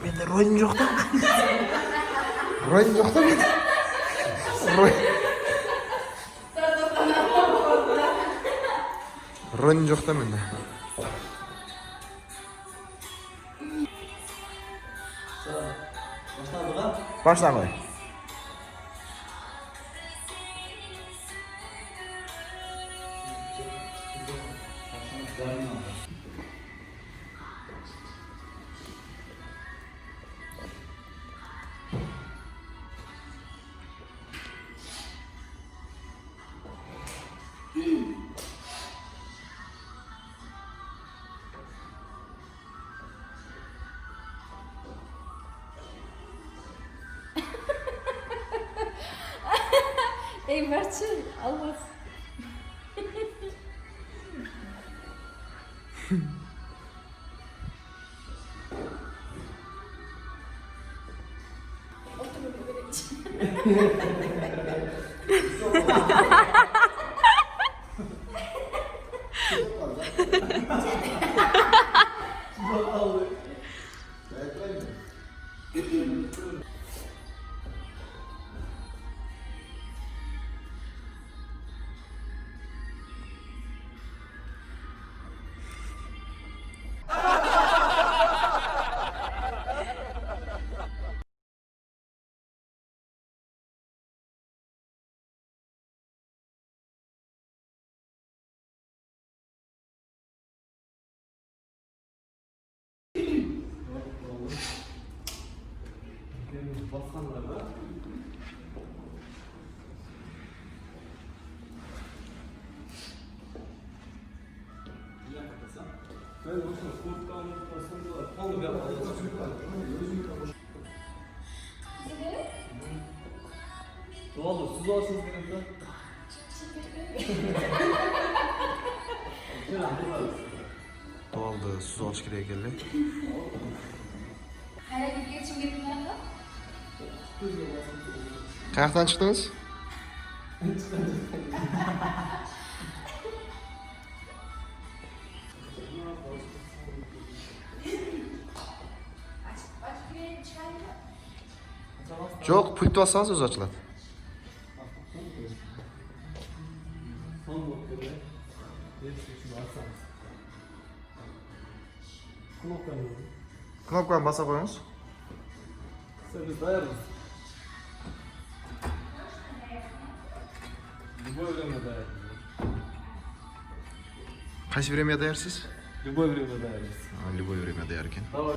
Mende rolun yok da. Rolun yok da mende. Rolun yok da mende. Başla koy. Ey Mert'e almaz. Baskanlarda ben olsun kurttan basında konu yapalım. Doğal su olsun benim Doğaldı, su alış kireye geldi. Hayır, geçim getirmem de. Kayaktan çıktınız? Çok pult bassanız öz açılır. son noktada hepsi şunu atsanız. Knopkanızı. Knopkaya basa koyunuz. Biz dayarız. Любой время дayarız. Kaç время dayarsız? Любой время dayarız. Любое время dayarken. Давай.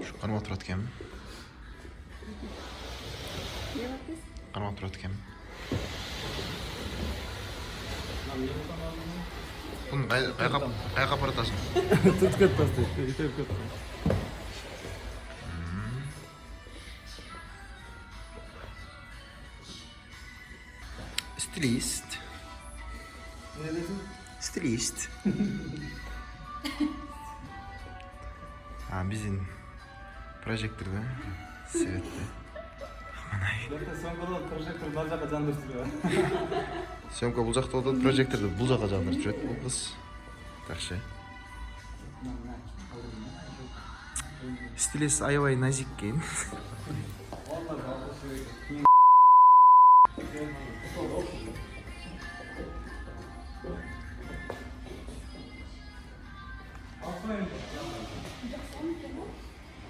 Şu kanıma oturatken. Kanıma oturatken. Bunu kayka paratasın. Тут катастрофа, это катастрофа. Stilist. Ne dedin? Stilist. Ha bizim projektörde Svet'te. Zaten son kadar projektör nazar kazandırtıyor. Sömka bulacak da oldu projektörde bulacak ajanlar Svet bu kız. Такше. Stilist аябай nazik екен.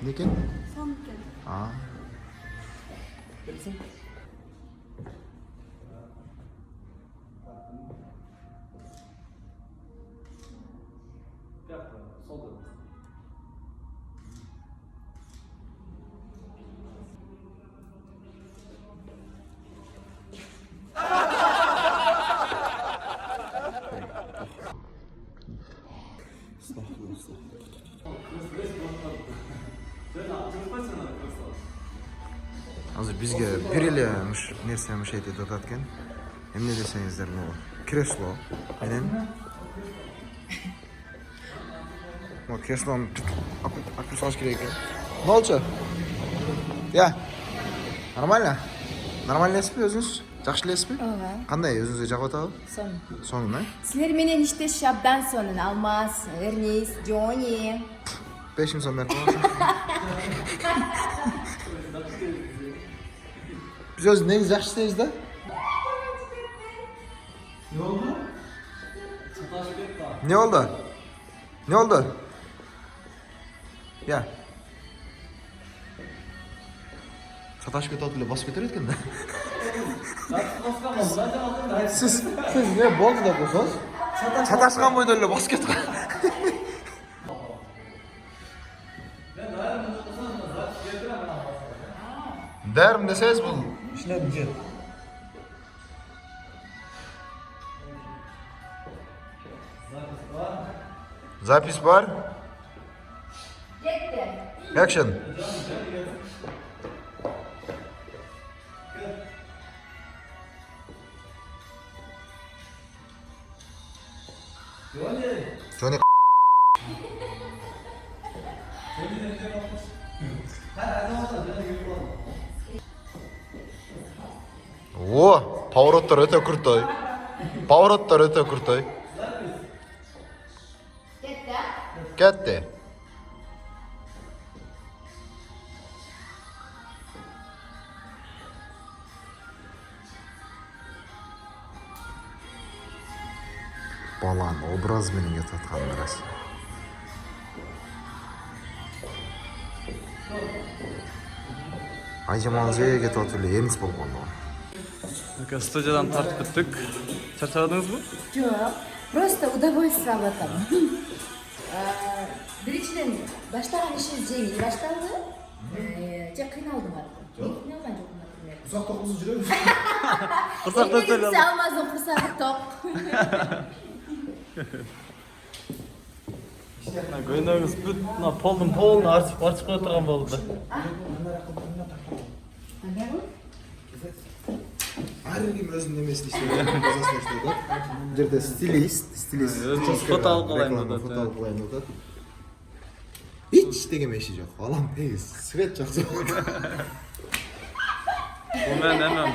Ne екен? Son kez. А. Hepsi. Yapma, solda. Sen ne yaptın? Kaç sene arkadaşlar? Азыр бизге бир эле нерсе мышайт этип атат экен. Эмне десеңиздер, могу кресло менен креслону акып салыш керек экен. Не болчу? Я. Нормально? Нормально элесизби өзүңүз? Жакшы элесизби? Ооба. Кандай өзүңүзгө жагып атабы? Сонун, а? Силер менен иштешип абдан сонун. Алмаз, Эрнис, Джонни. 5000 сом берип коёңуз. Биз өзү негизи жакшы иштейбиз да. Ne oldu? Ne oldu? Ya. Sataş kötü atıyla basıp götürür etken de. Siz ne boldu da koysanız? Sataşkan boyda öyle basıp götürür. Derim deseniz bu. İşlemci. Запись var. Кетти. Action. Johnny. О, повороттар өте крутой. Повороттар өте крутой. Кетти. Кетти. Баланы образ менен кетип атканы рас. Айжаманзе кетип атып эле Эрнис болуп калды. Студиядан тартып бүттік. Чарчадыңыз бы? Жоқ. Просто удовольствие алып атам. Биринчиден баштаган ишибиз жеңил башталды. Же кыйналдым артта. Кыйналган жокмун, например. Uzak topuzu жүрөбүз. Курсакта Негизи Алмаздын курсагы ток. Көйнөгүңүз бүт мына полун арчып кое турган болду. Ар ким өзүнүн немесин иштейт, базасын иштейт да. Бул жерде стилист. Өзүнүн фото алып калайын деп Фото алып калайын деп атат. Эч деген иши жок. Балам тегиз, свет жакшы. Бул менен эмен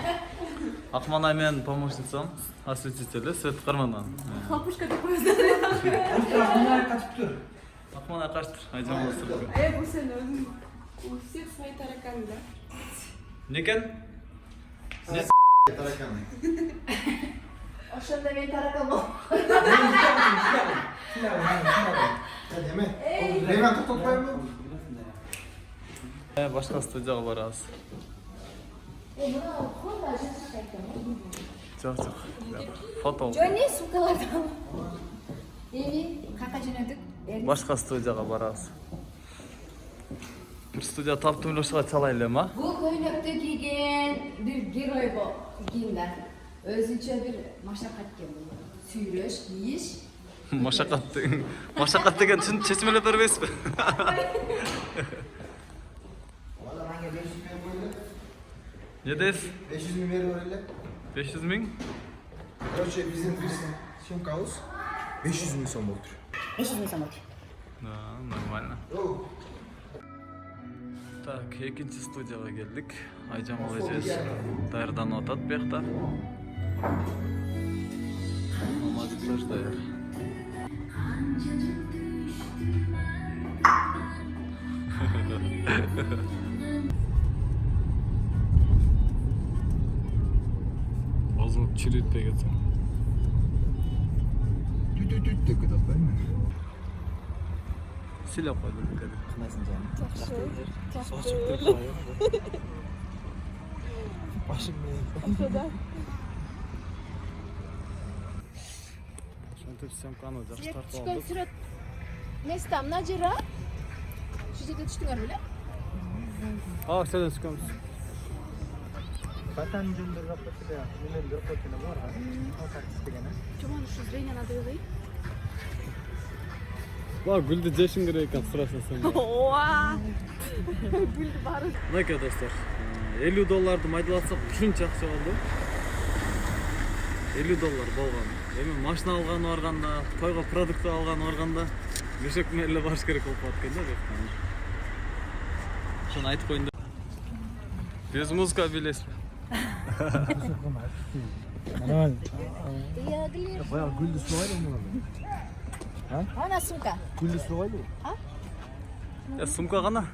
Акманай менен помощницам, осветитель Свет Кармандан. Хлопушка деп коесуң. Акманай качтыр, айжан болсун. Бұл сен өзің. У всех свои тараканы, да? Некен? Тараканы. Ошондо мен таракан болом. Деме. Леван токтотпайбы? Башка студияга барабыз. Мына фото жазып кайттым. Жок. Фото. Джонни сумкаларды алып. Эми кака жөнөдүк? Башка студияга барабыз. Бир студия таптымлашка чалайлы эми, а? Бул көйнөктү кийген бир герой кийин да. Өзүнчө бир машакат экен бул. Сүйрөш, кийиш. Машакат деген чечмелеп бербейсизби? Не дейсиз? 500 миң берип эле. 500 миң? Короче, биздин съемкабыз 500 миң сом болду. 500 миң сом болду. Да, нормально. Так, экинчи студияга келдик. Айжамал эжебиз даярданып атат буякта. Мамадыкташ даяр. Азыр чиритпей кетсең. Түт деп кетип атпайбы? Силеп койдум кеде. Кынайсың жаным? Башым менен. Ошентип съемканы жакшы тартып Түшкөн алдык. сүрөт места мына жера. Шу жерде түштүңөр беле? Сен түшкөнбүз. Батан жөндөрүп атпайсың да. Менен бир койчуна бар. Алтар деген. Чомон ушу зрение надо ылый. Гүлдү жешиң керек экен, сураса сен. Ооа. Гүлдү бары. Мынакей достор, $50 майдалатсак ушунча акча болду. $50 болгон. Эми машина алганы барганда, тойго продукт алганы барганда бешек менен эле барыш керек болуп калат экен да деп. Ошону айтып коеюн деп. Без музыка билесизби? Нормально. Bayağı güldü sulaylı mı? Ана сумка. Güldü sulaylı mı? Я сумка гана.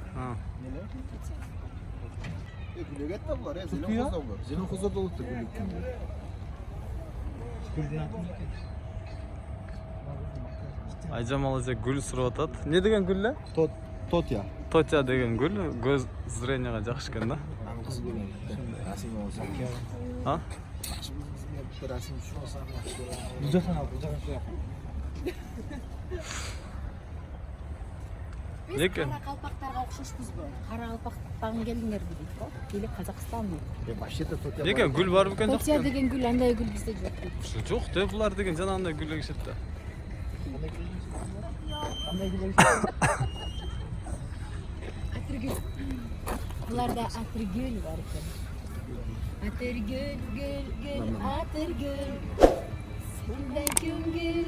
Güleget de var ya. Zilin kuzda var. Zilin kuzda da oldu güleget. Айжамал эже гүл сурап атат. Не деген гүл эле? Tot ya. Тотя деген гүл көз зрениега жакшы экен да. Kız güleget. Rasim olsa. А? Rasim şu olsa. Bucaktan al, bucaktan şey yap. Биз Лекен. кара калпактарга окшошпузбу? Кара калпактан келдиңерби дейт го. Или Казакстанбы? Başta tot ya. Неге гүл бар бекен Тотия жакшы? деген гүл андай гүл бизде жок дейт. Жок, деп булар деген жанагындай гүл эгишет да. Атыргүл. Буларда атыргүл бар экен. Атыргүл, гүл, гүл, атыргүл. Сенден күнгүл,